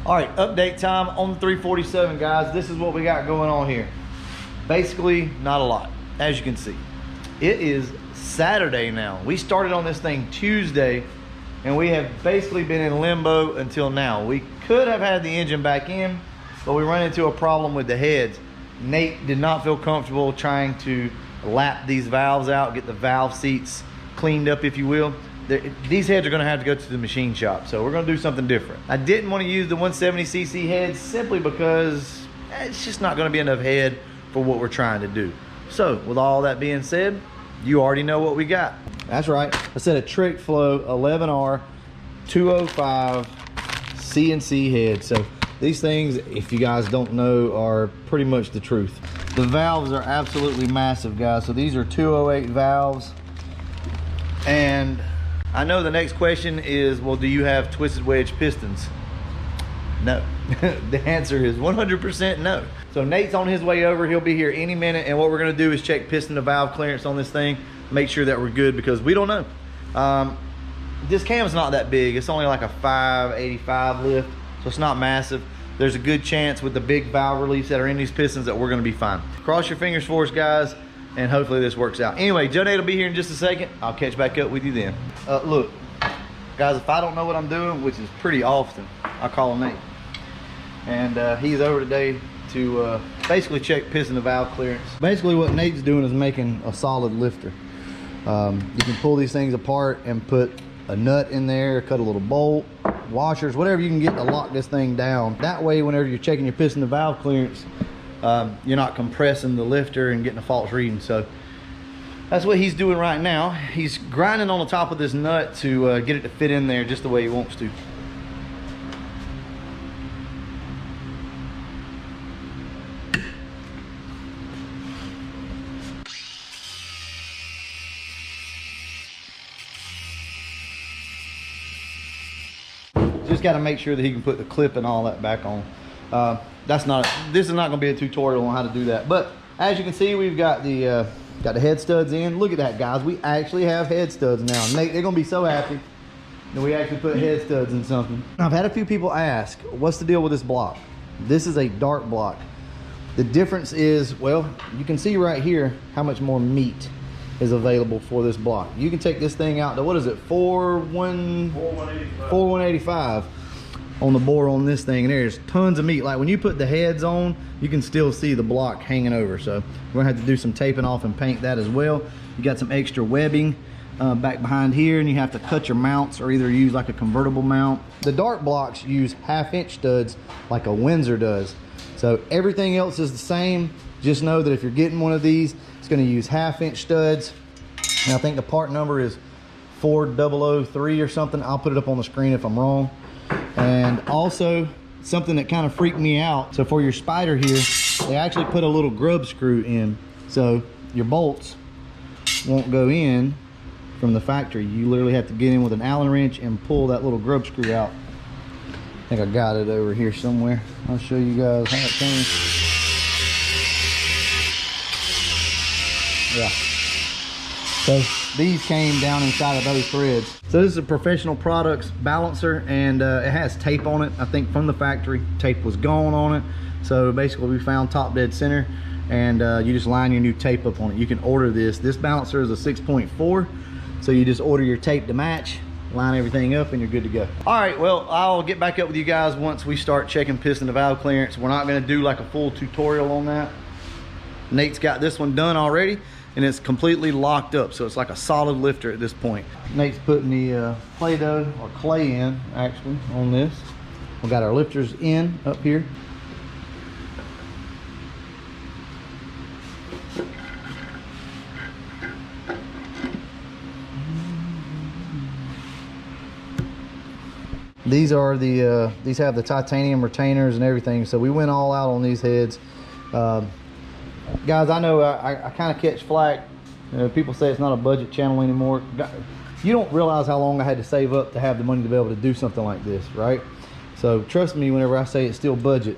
All right, update time on the 347, guys. This is what we got going on here. Basically, not a lot, as you can see. It is Saturday now. We started on this thing Tuesday, and we have basically been in limbo until now. We could have had the engine back in, but we run into a problem with the heads. Nate did not feel comfortable trying to lap these valves out, get the valve seats cleaned up, if you will. These heads are going to have to go to the machine shop, so we're going to do something different. I didn't want to use the 170cc heads simply because it's just not going to be enough head for what we're trying to do. So with all that being said, you already know what we got. That's right, I said a Trick Flow 11R 205 CNC head. So these things, if you guys don't know, are pretty much the truth. The valves are absolutely massive, guys. So these are 208 valves. And I know the next question is, well, do you have twisted wedge pistons? No. The answer is 100% no. So Nate's on his way over. He'll be here any minute. And what we're going to do is check piston to valve clearance on this thing. Make sure that we're good, because we don't know. This cam's not that big. It's only like a 585 lift. So it's not massive. There's a good chance with the big valve reliefs that are in these pistons that we're going to be fine. Cross your fingers for us, guys. And hopefully this works out. Anyway, Joe Nate will be here in just a second. I'll catch back up with you then. Look, guys, if I don't know what I'm doing, which is pretty often, I call him Nate. And he's over today to basically check piston to valve clearance. Basically what Nate's doing is making a solid lifter. You can pull these things apart and put a nut in there, cut a little bolt, washers, whatever you can get to lock this thing down. That way, whenever you're checking your piston to valve clearance, you're not compressing the lifter and getting a false reading. So that's what he's doing right now. He's grinding on the top of this nut to get it to fit in there just the way he wants to. Just got to make sure that he can put the clip and all that back on. This is not going to be a tutorial on how to do that, but as you can see, we've got the head studs in. Look at that, guys. We actually have head studs now. Nate, they're going to be so happy that we actually put head studs in something. I've had a few people ask, what's the deal with this block? This is a dart block. The difference is, well, you can see right here how much more meat is available for this block. You can take this thing out to, what is it, 4185 on the bore on this thing, and there's tons of meat. Like when you put the heads on, you can still see the block hanging over. So we're gonna have to do some taping off and paint that as well. You got some extra webbing back behind here, and you have to cut your mounts or either use like a convertible mount. The dart blocks use 1/2-inch studs like a Windsor does. So everything else is the same. Just know that if you're getting one of these, it's gonna use 1/2-inch studs. And I think the part number is 4003 or something. I'll put it up on the screen if I'm wrong. And also something that kind of freaked me out, so for your spider here, they actually put a little grub screw in, so your bolts won't go in from the factory. You literally have to get in with an Allen wrench and pull that little grub screw out. I think I got it over here somewhere. I'll show you guys how it came. Yeah. So these came down inside of those threads. So this is a Professional Products balancer, and it has tape on it. I think from the factory, tape was gone on it. So basically we found top dead center, and you just line your new tape up on it. You can order this. This balancer is a 6.4. So you just order your tape to match, line everything up, and you're good to go. All right, well, I'll get back up with you guys once we start checking piston to valve clearance. We're not gonna do like a full tutorial on that. Nate's got this one done already, and it's completely locked up, so it's like a solid lifter at this point. Nate's putting the Play-Doh or clay in, actually, on this. We got our lifters in up here. These are the these have the titanium retainers and everything, so we went all out on these heads. Guys, I know I kind of catch flack. People say it's not a budget channel anymore. You don't realize how long I had to save up to have the money to be able to do something like this, right? So trust me whenever I say it's still budget.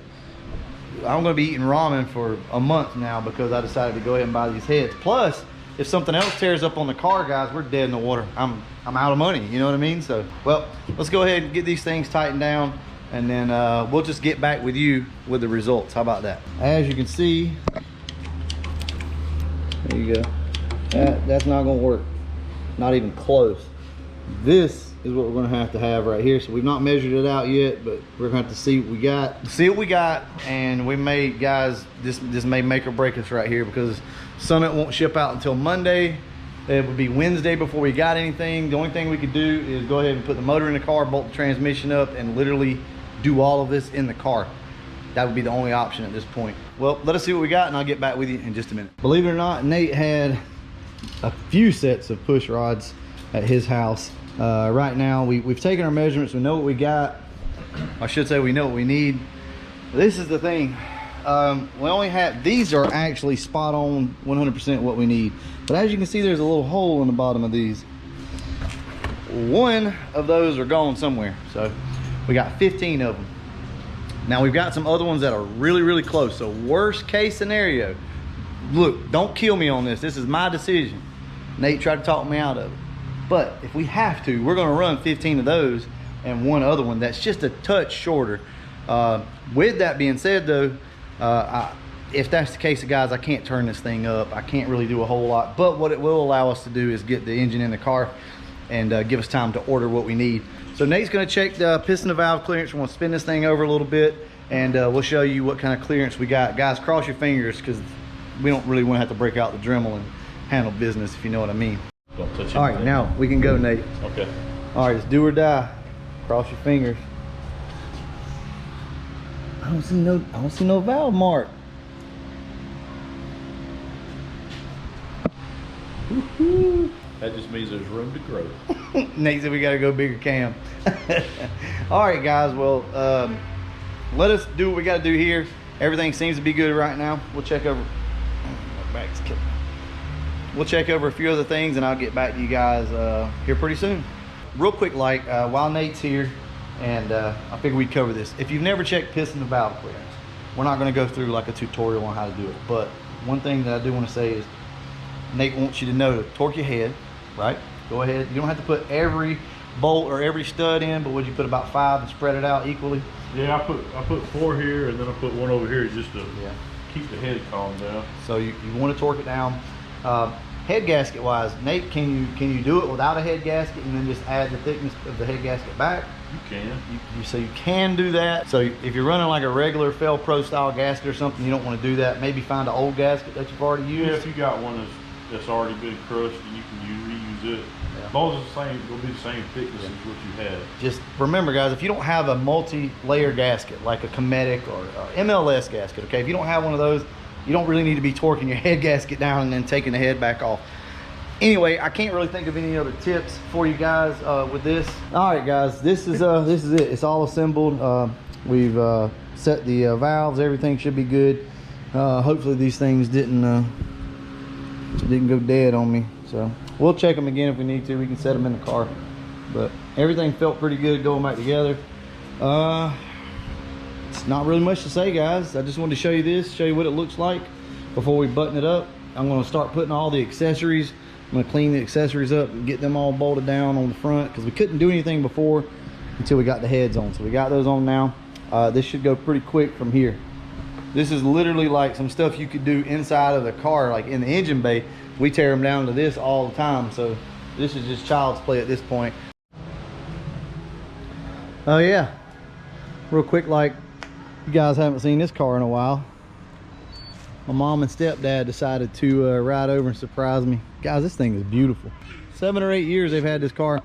I'm going to be eating ramen for a month now because I decided to go ahead and buy these heads. Plus, if something else tears up on the car, guys, we're dead in the water. I'm out of money, you know what I mean? So, well, let's go ahead and get these things tightened down. and then we'll just get back with you with the results. How about that? As you can see, there you go. That's not gonna work, not even close. This is what we're gonna have right here. So we've not measured it out yet, but we're gonna have to see what we got. And we may, guys, this may make or break us right here, because Summit won't ship out until Monday. It would be Wednesday before we got anything. The only thing we could do is go ahead and put the motor in the car, bolt the transmission up, and literally do all of this in the car. That would be the only option at this point. Well, let us see what we got, and I'll get back with you in just a minute. Believe it or not, Nate had a few sets of push rods at his house. Right now we've taken our measurements, we know what we got. I should say we know what we need. This is the thing, we only have, these are actually spot on 100% what we need, but as you can see, there's a little hole in the bottom of these. One of those are gone somewhere, so we got 15 of them. Now we've got some other ones that are really close. So worst case scenario, look, don't kill me on this. This is my decision. Nate tried to talk me out of it. But if we have to, we're gonna run 15 of those and one other one that's just a touch shorter. With that being said though, if that's the case, guys, I can't turn this thing up. I can't really do a whole lot. But what it will allow us to do is get the engine in the car and give us time to order what we need. So Nate's gonna check the piston and valve clearance. We're gonna spin this thing over a little bit, and we'll show you what kind of clearance we got. Guys, cross your fingers, because we don't really want to have to break out the Dremel and handle business, if you know what I mean. Don't touch it. All right, now we can go, Nate. Okay. All right, it's do or die. Cross your fingers. I don't see no valve mark. That just means there's room to grow. Nate said we gotta go bigger cam. All right, guys, well, let us do what we gotta do here. Everything seems to be good right now. We'll check over, my back's killing me. We'll check over a few other things, and I'll get back to you guys here pretty soon. Real quick, like while Nate's here, and I figured we'd cover this. If you've never checked piston and valve clearance, we're not gonna go through like a tutorial on how to do it, but one thing that I do wanna say is Nate wants you to know to torque your head, right? Go ahead, you don't have to put every bolt or every stud in, but would you put about 5 and spread it out equally? Yeah, I put 4 here, and then I put 1 over here just to keep the head calm down. So you want to torque it down. Head gasket wise, Nate, can you do it without a head gasket and then just add the thickness of the head gasket back? You can. So you can do that. So if you're running like a regular Fel Pro style gasket or something, you don't want to do that. Maybe find an old gasket that you've already used. Yeah, if you got one that's already been crushed, and you can reuse it. Yeah. As long as it's the same, it'll be the same thickness as what you had. Just remember, guys, if you don't have a multi-layer gasket like a Cometic or MLS gasket, okay, if you don't have one of those, you don't really need to be torquing your head gasket down and then taking the head back off. Anyway, I can't really think of any other tips for you guys with this. All right, guys, this is it. It's all assembled. We've set the valves. Everything should be good. Hopefully these things didn't go dead on me. So we'll check them again if we need to. We can set them in the car. But everything felt pretty good going back together. It's not really much to say, guys. I just wanted to show you this, show you what it looks like before we button it up. I'm going to start putting all the accessories. I'm going to clean the accessories up and get them all bolted down on the front, because we couldn't do anything before until we got the heads on. So we got those on now. This should go pretty quick from here. This is literally like some stuff you could do inside of the car, like in the engine bay. We tear them down to this all the time, so this is just child's play at this point. Oh yeah, real quick, like, you guys haven't seen this car in a while. My mom and stepdad decided to ride over and surprise me. Guys, this thing is beautiful. 7 or 8 years they've had this car,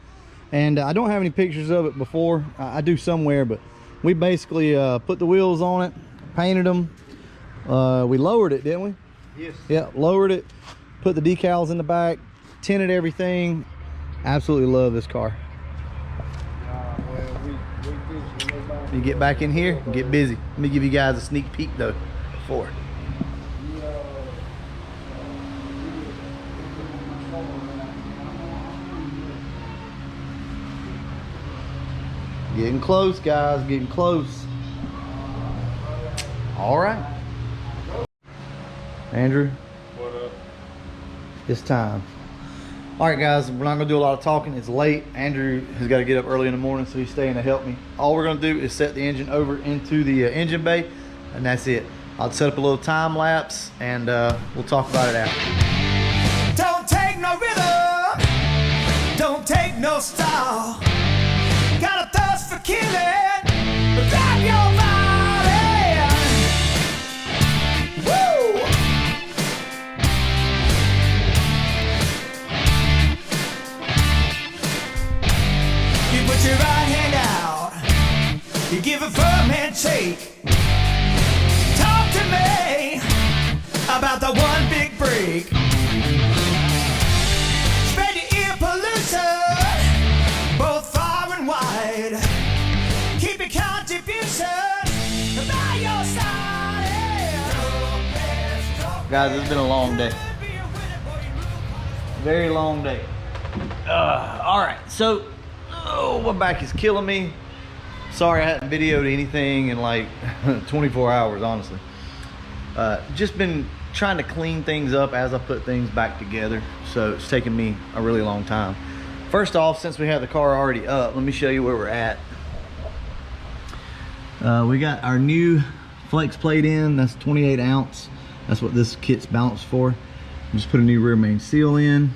and I don't have any pictures of it before. I do somewhere, but we basically put the wheels on it, painted them. We lowered it, didn't we? Yes. Yeah, lowered it, put the decals in the back, tinted everything. Absolutely love this car. You get back in here and get busy. Let me give you guys a sneak peek though before. Getting close, guys, getting close. All right. Andrew, What up? it's time. All right, guys, we're not gonna do a lot of talking. It's late. Andrew has got to get up early in the morning, so he's staying to help me. All we're gonna do is set the engine over into the engine bay, and that's it. I'll set up a little time lapse, and we'll talk about it after. Don't take no rhythm, don't take no style. Got a thirst for killing, grab your body. Woo! You put your right hand out, you give a firm handshake. Talk to me about the one big break. Spread your ear pollution, both far and wide. Keep your contribution by your side. Guys, it's been a long day. Very long day. All right, so my back is killing me. Sorry I hadn't videoed anything in like 24 hours, honestly. Just been trying to clean things up as I put things back together, so it's taken me a really long time. First off, since we have the car already up, let me show you where we're at. We got our new flex plate in. That's 28 ounce. That's what this kit's balanced for. Just put a new rear main seal in.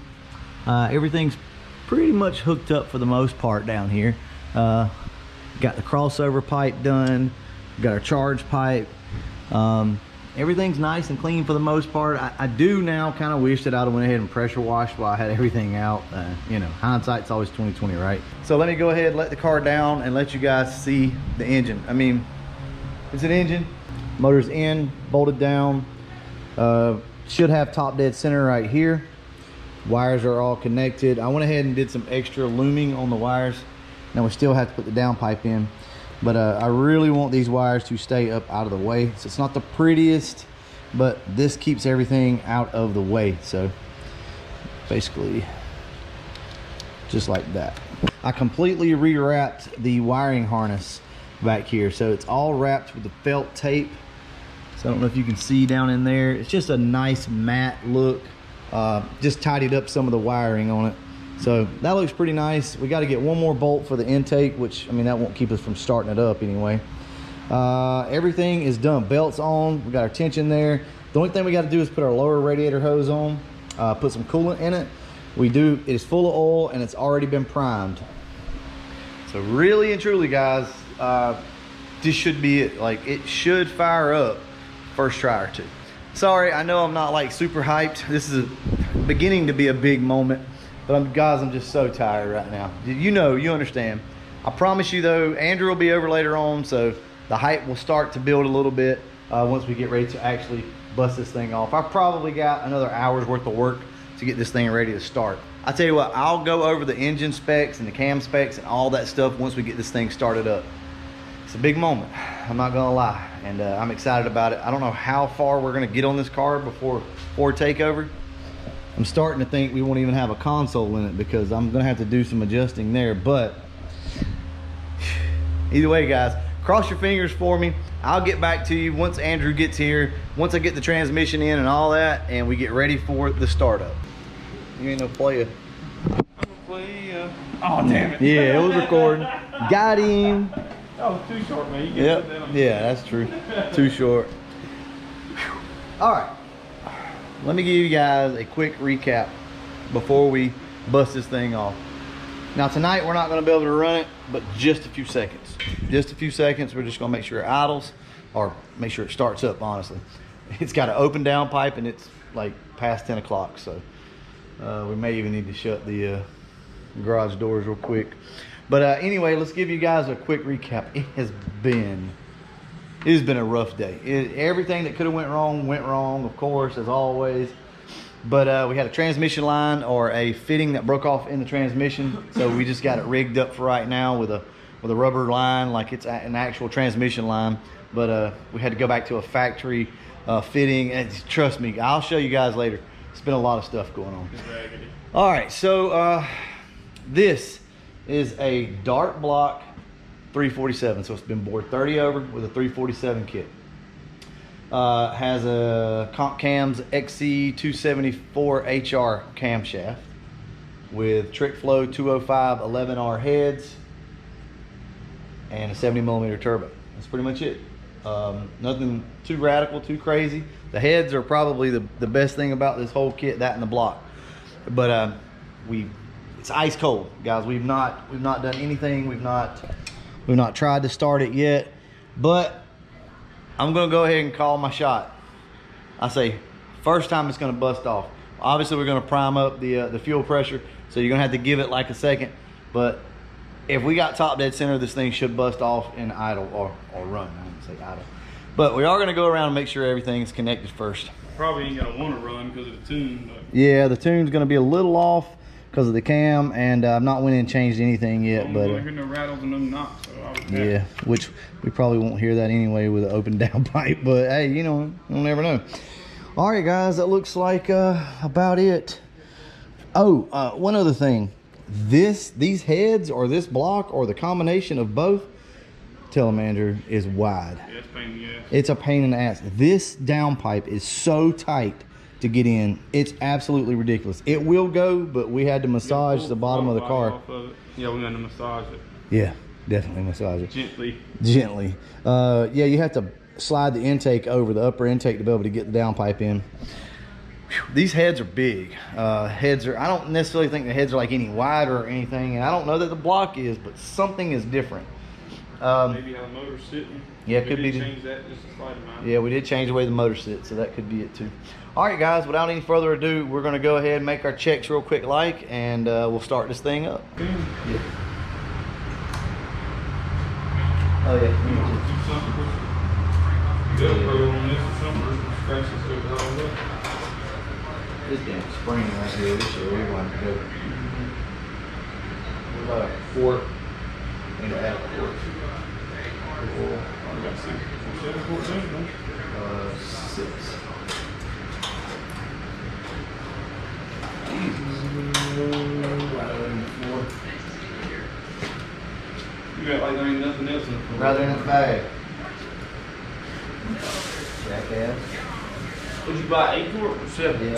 Everything's pretty much hooked up for the most part down here. Got the crossover pipe done, got our charge pipe. Everything's nice and clean for the most part. I do now kind of wish that I'd have went ahead and pressure washed while I had everything out. You know, hindsight's always 20/20, right? So let me go ahead, let the car down, and let you guys see the engine. I mean, it's an engine. Motor's in, bolted down. Should have top dead center right here. Wires are all connected. I went ahead and did some extra looming on the wires. Now we still have to put the downpipe in, but I really want these wires to stay up out of the way. So it's not the prettiest, but this keeps everything out of the way. So basically just like that. I completely rewrapped the wiring harness back here. So it's all wrapped with the felt tape. So I don't know if you can see down in there. It's just a nice matte look. Just tidied up some of the wiring on it. So that looks pretty nice. We got to get one more bolt for the intake, which, I mean, that won't keep us from starting it up anyway. Everything is done. Belts on. We got our tension there. The only thing we got to do is put our lower radiator hose on, put some coolant in it. It is full of oil and it's already been primed. So really and truly, guys, this should be it. Like, it should fire up first try or two. Sorry, I know I'm not like super hyped. This is beginning to be a big moment. But guys, I'm just so tired right now. You know, you understand. I promise you though, Andrew will be over later on, so the hype will start to build a little bit once we get ready to actually bust this thing off. I've probably got another hour's worth of work to get this thing ready to start. I tell you what, I'll go over the engine specs and the cam specs and all that stuff once we get this thing started up. It's a big moment, I'm not gonna lie, and I'm excited about it. I don't know how far we're gonna get on this car before takeover. I'm starting to think we won't even have a console in it because I'm gonna have to do some adjusting there. But either way, guys, cross your fingers for me. I'll get back to you once Andrew gets here, once I get the transmission in and all that, and we get ready for the startup. You ain't no player. I'm a player. Oh, damn it. Yeah, it was recording. Got him. That was too short, man. You can Yep. put that on. Yeah, that's true. Too short. All right. Let me give you guys a quick recap before we bust this thing off. Now tonight we're not going to be able to run it, but just a few seconds. Just a few seconds. We're just going to make sure it idles, or make sure it starts up, honestly. It's got an open down pipe and it's like past 10 o'clock, so we may even need to shut the garage doors real quick. But anyway, let's give you guys a quick recap. It has been a rough day. Everything that could have went wrong, of course, as always. But we had a transmission line, or a fitting that broke off in the transmission, so we just got it rigged up for right now with a rubber line, like it's an actual transmission line. But we had to go back to a factory fitting, and trust me, I'll show you guys later. It's been a lot of stuff going on. All right, so this is a Dart Block 347, so it's been bored 30 over with a 347 kit. Has a Comp Cams XC274 HR camshaft. with Trick Flow 205 11R heads and a 70mm turbo. That's pretty much it. Nothing too radical, too crazy. The heads are probably the best thing about this whole kit, that and the block. But it's ice cold, guys. We've not done anything. We've not tried to start it yet. But I'm gonna go ahead and call my shot. I say first time it's gonna bust off. Obviously we're gonna prime up the fuel pressure, so you're gonna have to give it like a second. But if we got top dead center, this thing should bust off in idle or run. I wouldn't say idle. But we are gonna go around and make sure everything is connected first. Probably ain't gonna want to run because of the tune. But Yeah, the tune's gonna be a little off because of the cam, and I've not went in and changed anything yet. I'm But gonna hear no rattles and no knocks. So I would yeah, which we probably won't hear that anyway with an open down pipe. But hey, you know, you'll never know. All right, guys, that looks like about it. Oh, one other thing. These heads or this block or the combination of both, Telemander, is wide. Yeah, it's a pain in the ass. It's a pain in the ass. This downpipe is so tight to get in. It's absolutely ridiculous. It will go, but we had to massage the bottom of the car. Yeah, we got to massage it. Yeah, definitely massage it. Gently. Yeah, you have to slide the intake over, the upper intake, to be able to get the downpipe in. Whew, these heads are big. I don't necessarily think the heads are like any wider or anything, and I don't know that the block is, but something is different. Maybe how the motor's sitting. Yeah, it could be. Change that just a slight amount. Yeah, we did change the way the motor sits, so that could be it too. All right, guys, without any further ado, we're going to go ahead and make our checks real quick, and we'll start this thing up. Yeah. Oh yeah. Keep something, put some GoPro on this or something, or scratch this so it's all up. This damn spring right here, this shit, we're going to go. What about a fork? I need to add a fork. I got 7 quarts in, don't you? 6. You got like there ain't nothing else in the floor. Right there in the bag. Jackass. Would you buy 8 quart or 7? Yeah.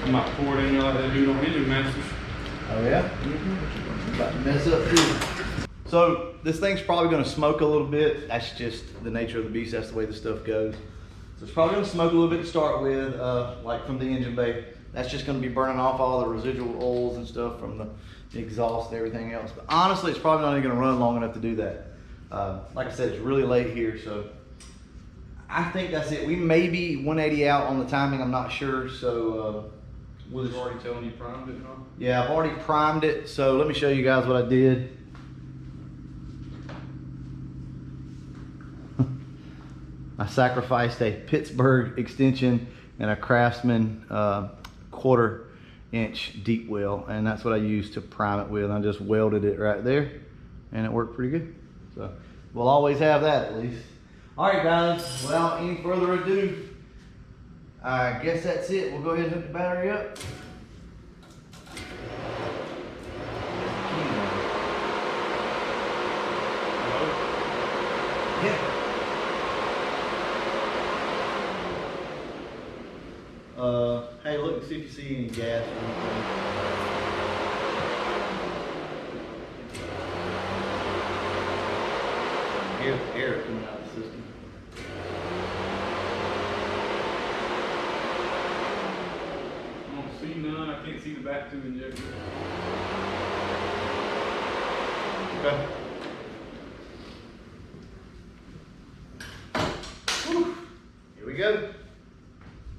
I might pour it in there like they do on Engine Masters. Oh yeah? About to mess up too. So this thing's probably going to smoke a little bit. That's just the nature of the beast. That's the way the stuff goes. So it's probably going to smoke a little bit to start with, like from the engine bay. That's just going to be burning off all the residual oils and stuff from the exhaust and everything else. But honestly, it's probably not even going to run long enough to do that. Like I said, it's really late here, so I think that's it. We may be 180 out on the timing. I'm not sure. So Was it already telling you primed it, huh? yeah, I've already primed it. So let me show you guys what I did. I sacrificed a Pittsburgh extension and a Craftsman 1/4 inch deep well, and that's what I used to prime it with. I just welded it right there, and it worked pretty good. So we'll always have that at least. All right, guys, without any further ado, I guess that's it. We'll go ahead and hook the battery up. Yeah. Hey, look and see if you see any gas or anything. Here's the air coming out of the system. I don't see none. I can't see the back 2 injectors. Okay. Whew. Here we go.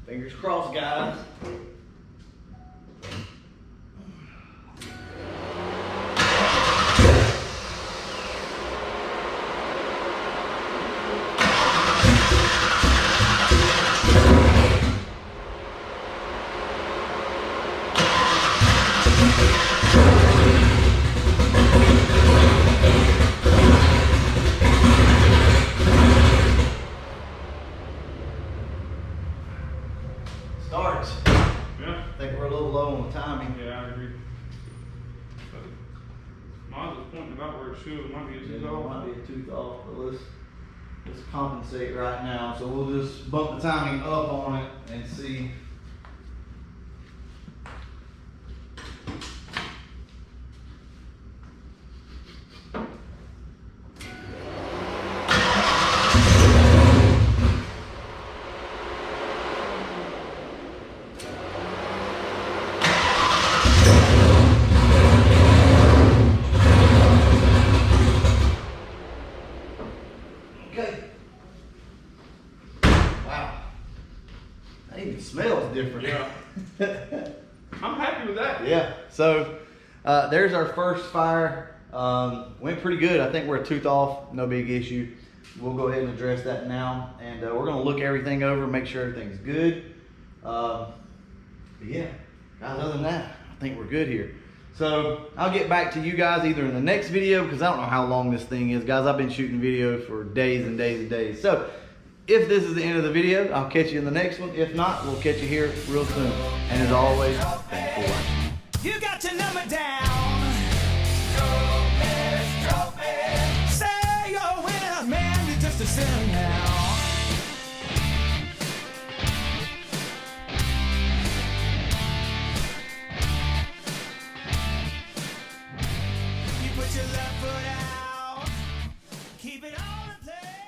Fingers crossed, guys. Starts. Yeah. I think we're a little low on the timing. Yeah, I agree. But mine's is pointing about where it should. It might be a There tooth off. might be a tooth off, but let's Let's compensate right now. So we'll just bump the timing up on it and see. Okay. Wow. That even smells different. Yeah. I'm happy with that. Yeah. So there's our first fire. Went pretty good. I think we're a tooth off. No big issue. We'll go ahead and address that now. And we're going to look everything over, make sure everything's good. But yeah, guys, other than that, I think we're good here. So I'll get back to you guys either in the next video, because I don't know how long this thing is. Guys, I've been shooting videos for days and days and days. So if this is the end of the video, I'll catch you in the next one. If not, we'll catch you here real soon. And as always, thanks for watching. You got your number down. Say you're a winner, man, you're just a sinner now. You put your left foot out, keep it all in place.